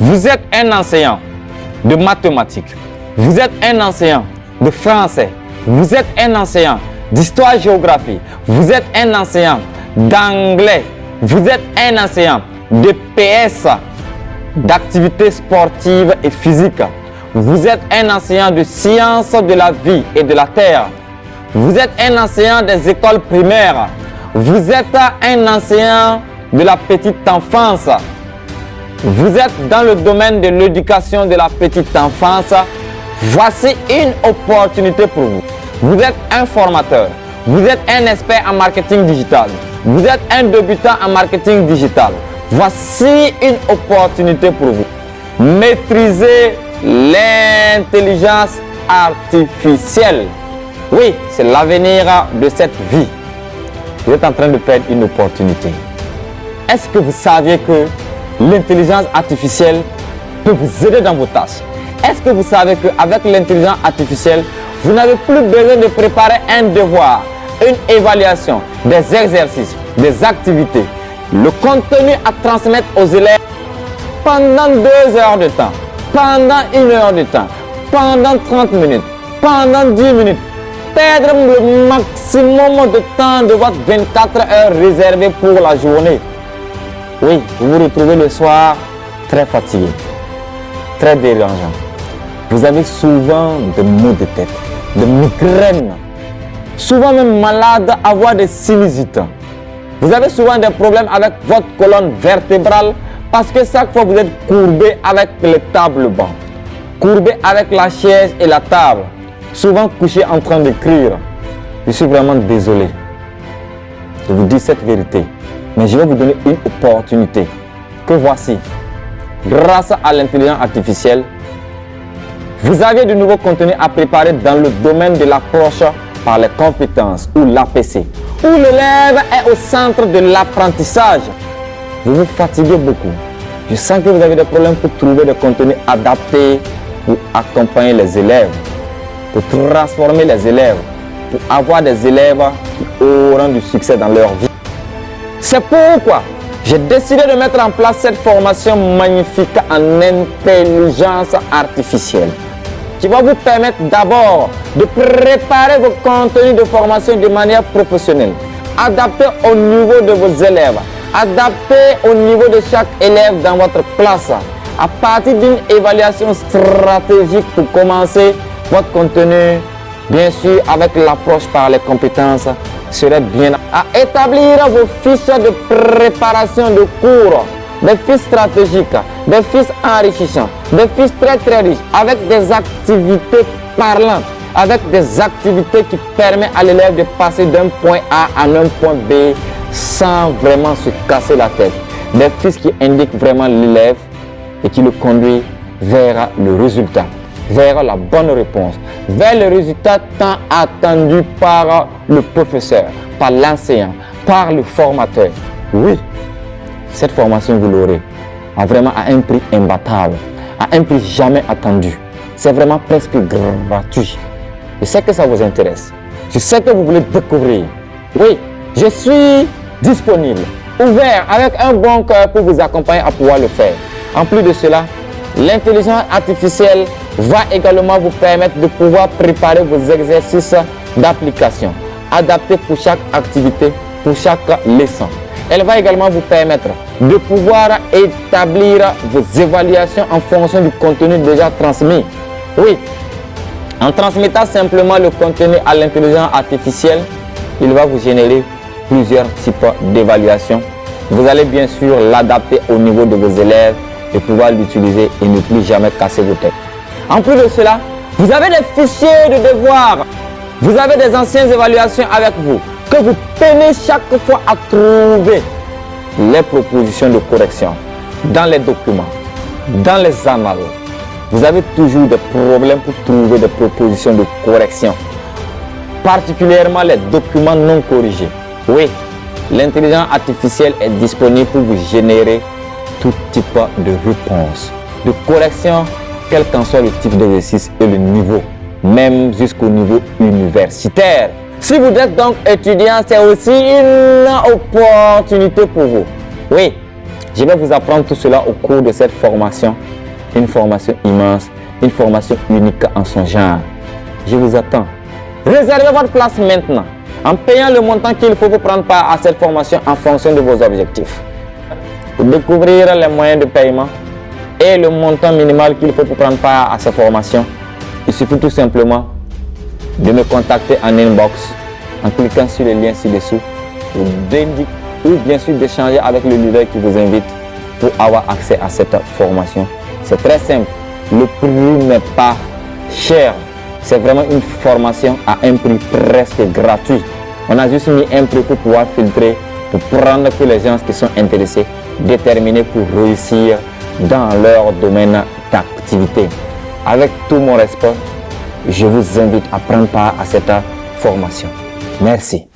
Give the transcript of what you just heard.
Vous êtes un enseignant de mathématiques. Vous êtes un enseignant de français. Vous êtes un enseignant d'histoire-géographie. Vous êtes un enseignant d'anglais. Vous êtes un enseignant de PS, d'activités sportives et physiques. Vous êtes un enseignant de sciences de la vie et de la terre. Vous êtes un enseignant des écoles primaires. Vous êtes un enseignant de la petite enfance. Vous êtes dans le domaine de l'éducation de la petite enfance. Voici une opportunité pour vous. Vous êtes un formateur. Vous êtes un expert en marketing digital. Vous êtes un débutant en marketing digital. Voici une opportunité pour vous. Maîtrisez l'intelligence artificielle. Oui, c'est l'avenir de cette vie. Vous êtes en train de perdre une opportunité. Est-ce que vous saviez que l'intelligence artificielle peut vous aider dans vos tâches? Est-ce que vous savez qu'avec l'intelligence artificielle, vous n'avez plus besoin de préparer un devoir, une évaluation, des exercices, des activités, le contenu à transmettre aux élèves pendant 2 heures de temps, pendant 1 heure de temps, pendant 30 minutes, pendant 10 minutes, perdre le maximum de temps de votre 24 heures réservées pour la journée. Oui, vous vous retrouvez le soir très fatigué, très dérangeant. Vous avez souvent des maux de tête, des migraines, souvent même malade, avoir des sinusites. Vous avez souvent des problèmes avec votre colonne vertébrale parce que chaque fois vous êtes courbé avec les tables bancs, courbé avec la chaise et la table, souvent couché en train d'écrire. Je suis vraiment désolé de vous dire cette vérité, mais je vais vous donner une opportunité que voici. Grâce à l'intelligence artificielle, vous avez de nouveaux contenus à préparer dans le domaine de l'approche par les compétences ou l'APC, où l'élève est au centre de l'apprentissage. Vous vous fatiguez beaucoup. Je sens que vous avez des problèmes pour trouver des contenus adaptés pour accompagner les élèves, pour transformer les élèves, pour avoir des élèves qui auront du succès dans leur vie. C'est pourquoi j'ai décidé de mettre en place cette formation magnifique en intelligence artificielle qui va vous permettre d'abord de préparer vos contenus de formation de manière professionnelle, adapté au niveau de vos élèves, adapté au niveau de chaque élève dans votre classe, à partir d'une évaluation stratégique pour commencer votre contenu, bien sûr avec l'approche par les compétences, serait bien à établir vos fiches de préparation de cours, des fiches stratégiques, des fiches enrichissantes, des fiches très riches, avec des activités parlantes, avec des activités qui permettent à l'élève de passer d'un point A à un point B sans vraiment se casser la tête. Des fiches qui indiquent vraiment l'élève et qui le conduit vers le résultat, vers la bonne réponse, vers le résultat tant attendu par le professeur, par l'enseignant, par le formateur. Oui, cette formation, vous l'aurez vraiment à un prix imbattable, à un prix jamais attendu. C'est vraiment presque gratuit. Je sais que ça vous intéresse. Je sais que vous voulez découvrir. Oui, je suis disponible, ouvert, avec un bon cœur pour vous accompagner à pouvoir le faire. En plus de cela, l'intelligence artificielle va également vous permettre de pouvoir préparer vos exercices d'application, adaptés pour chaque activité, pour chaque leçon. Elle va également vous permettre de pouvoir établir vos évaluations en fonction du contenu déjà transmis. Oui, en transmettant simplement le contenu à l'intelligence artificielle, il va vous générer plusieurs types d'évaluations. Vous allez bien sûr l'adapter au niveau de vos élèves et pouvoir l'utiliser et ne plus jamais casser vos têtes. En plus de cela, vous avez des fichiers de devoirs. Vous avez des anciennes évaluations avec vous que vous peinez chaque fois à trouver les propositions de correction dans les documents, dans les annales. Vous avez toujours des problèmes pour trouver des propositions de correction, particulièrement les documents non corrigés. Oui, l'intelligence artificielle est disponible pour vous générer tout type de réponse, de correction, quel qu'en soit le type d'exercice et le niveau, même jusqu'au niveau universitaire. Si vous êtes donc étudiant, c'est aussi une opportunité pour vous. Oui, Je vais vous apprendre tout cela au cours de cette formation. Une formation immense, une formation unique en son genre. Je vous attends. Réservez votre place maintenant en payant le montant qu'il faut pour prendre part à cette formation en fonction de vos objectifs. Pour découvrir les moyens de paiement et le montant minimal qu'il faut pour prendre part à cette formation, il suffit tout simplement de me contacter en inbox en cliquant sur le lien ci-dessous ou bien sûr d'échanger avec le leader qui vous invite pour avoir accès à cette formation. C'est très simple, le prix n'est pas cher, c'est vraiment une formation à un prix presque gratuit. On a juste mis un prix pour pouvoir filtrer, pour prendre que les gens qui sont intéressés, déterminés pour réussir dans leur domaine d'activité. Avec tout mon respect, je vous invite à prendre part à cette formation. Merci.